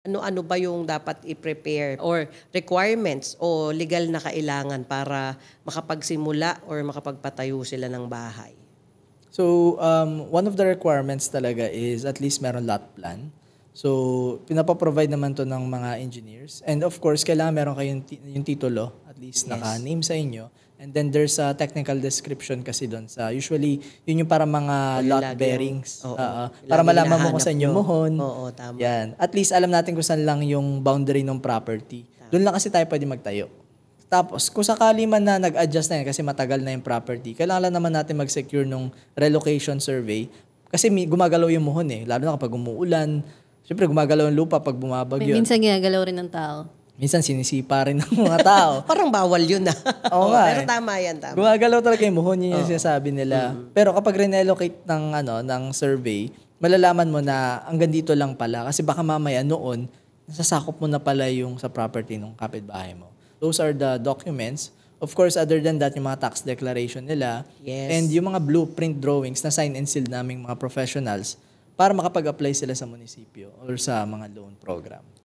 Ano-ano ba yung dapat i-prepare or requirements o legal na kailangan para makapagsimula or makapagpatayo sila ng bahay? So, one of the requirements talaga is at least meron lot plan. So, pinapa-provide naman to ng mga engineers. And of course, kailangan meron kayong yung titulo, at least Yes. naka-name sa inyo. And then there's a technical description kasi doon sa usually yun yung para mga Yung lot lagi bearings. oo, Para lagi malaman mo kung hinahanap saan yung nyo. muhon. Oo, tama. Yan. At least alam natin kung saan lang yung boundary ng property. Doon lang kasi tayo pwede magtayo. Tapos, kung sakali man na nag-adjust na yan kasi matagal na yung property, kailangan lang naman natin mag-secure nung relocation survey kasi gumagalaw yung muhon eh. Lalo na kapag umuulan. Siyempre, gumagalaw yung lupa pag bumabagyo. Minsan ginagalaw rin ng tao. Minsan sinisipa rin ng mga tao. Parang bawal yun na. Oo nga Pero eh. tama yan, tama. Gumagalaw talaga yung muhon, yun yung sinasabi nila. Pero kapag renelocate ng survey, malalaman mo na hanggang dito lang pala. Kasi baka mamaya noon, nasasakop mo na pala yung sa property ng kapitbahay mo. Those are the documents. Of course, other than that, yung mga tax declaration nila. Yes. And yung mga blueprint drawings na sign and seal naming mga professionals para makapag-apply sila sa munisipyo or sa mga loan program.